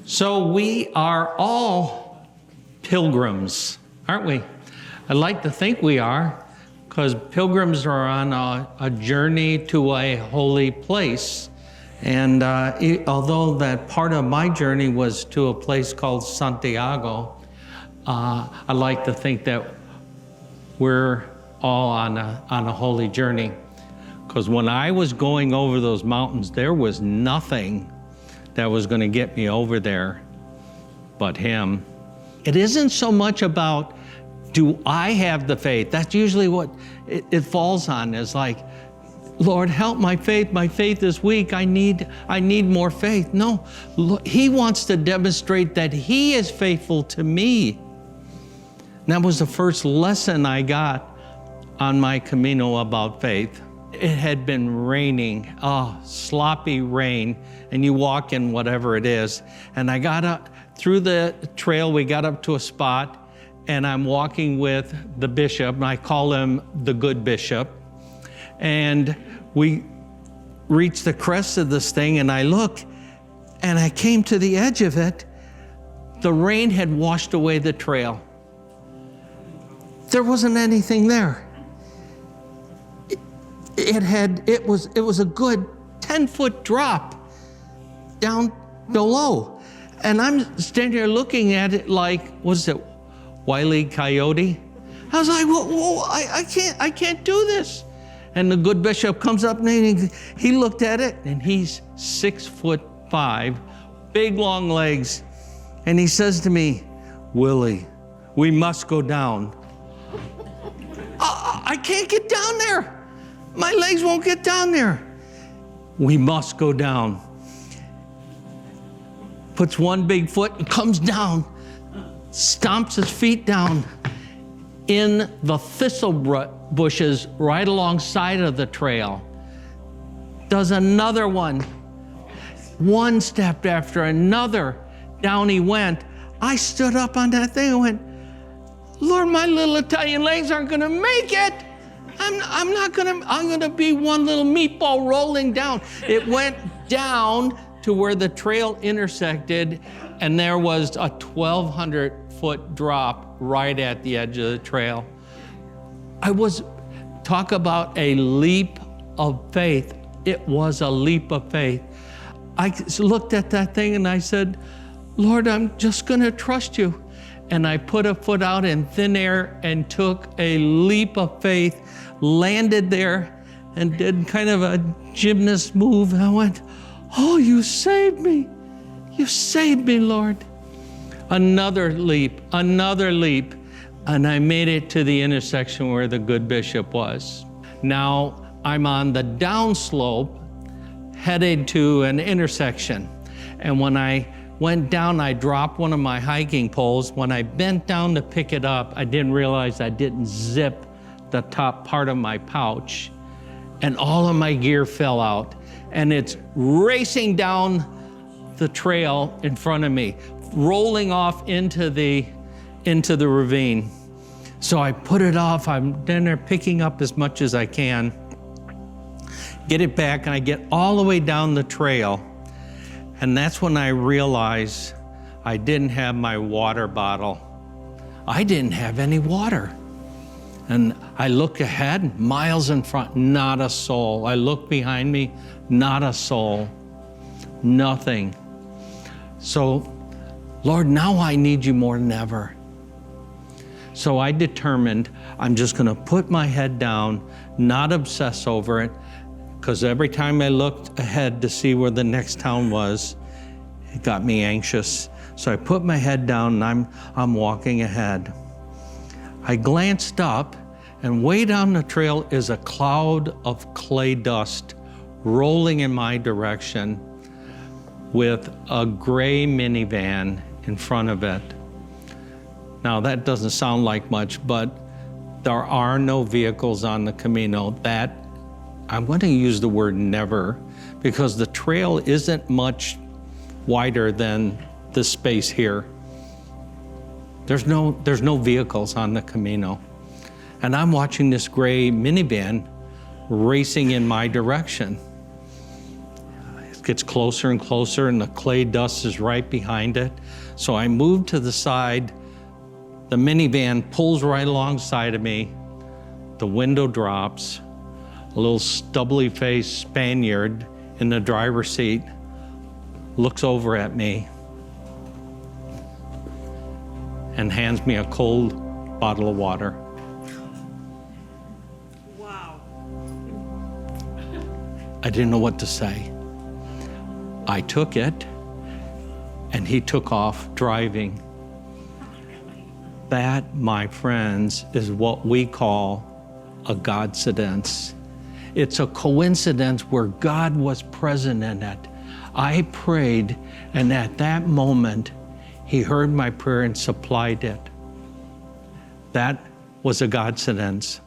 So we are all pilgrims, aren't we? I'd like to think we are, because pilgrims are on a journey to a holy place. And although that part of my journey was to a place called Santiago, I like to think that we're all on a holy journey. Because when I was going over those mountains, there was nothing that was going to get me over there but Him. It isn't so much about, do I have the faith? That's usually what it falls on, is like, Lord, help my faith. My faith is weak. I need more faith. No, He wants to demonstrate that He is faithful to me. And that was the first lesson I got on my Camino about faith. It had been raining, sloppy rain, and you walk in whatever it is. And I got up through the trail, we got up to a spot, and I'm walking with the bishop, and I call him the good bishop. And we reached the crest of this thing, and I look, and I came to the edge of it. The rain had washed away the trail. There wasn't anything there. It was a good 10-foot drop down below. And I'm standing here looking at it like, was it Wile E. Coyote? I was like, whoa, I can't do this. And the good bishop comes up and he looked at it, and he's 6'5", big long legs. And he says to me, Willie, we must go down. I can't get down there. My legs won't get down there. We must go down. Puts one big foot and comes down, stomps his feet down in the thistle bushes right alongside of the trail. Does another one step after another. Down he went. I stood up on that thing and went, Lord, my little Italian legs aren't gonna make it. I'm gonna be one little meatball rolling down. It went down to where the trail intersected, and there was a 1,200-foot drop right at the edge of the trail. Talk about a leap of faith. It was a leap of faith. I looked at that thing and I said, Lord, I'm just gonna trust you. And I put a foot out in thin air and took a leap of faith, landed there, and did kind of a gymnast move. And I went, oh, you saved me. You saved me, Lord. Another leap, and I made it to the intersection where the good bishop was. Now I'm on the downslope, headed to an intersection. And when I went down, I dropped one of my hiking poles. When I bent down to pick it up, I didn't realize I didn't zip the top part of my pouch, and all of my gear fell out. And it's racing down the trail in front of me, rolling off into the ravine. So I put it off. I'm then there picking up as much as I can, get it back, and I get all the way down the trail. And that's when I realized I didn't have my water bottle. I didn't have any water. And I look ahead, miles in front, not a soul. I look behind me, not a soul, nothing. So, Lord, now I need you more than ever. So I determined I'm just going to put my head down, not obsess over it, because every time I looked ahead to see where the next town was, it got me anxious. So I put my head down and I'm walking ahead. I glanced up, and way down the trail is a cloud of clay dust rolling in my direction with a gray minivan in front of it. Now that doesn't sound like much, but there are no vehicles on the Camino. That, I'm going to use the word never, because the trail isn't much wider than this space here. There's no vehicles on the Camino. And I'm watching this gray minivan racing in my direction. It gets closer and closer, and the clay dust is right behind it. So I move to the side. The minivan pulls right alongside of me. The window drops. A little stubbly-faced Spaniard in the driver's seat looks over at me and hands me a cold bottle of water. Wow. I didn't know what to say. I took it, and he took off driving. That, my friends, is what we call a Godcidence. It's a coincidence where God was present in it. I prayed, and at that moment, He heard my prayer and supplied it. That was a Godcidence.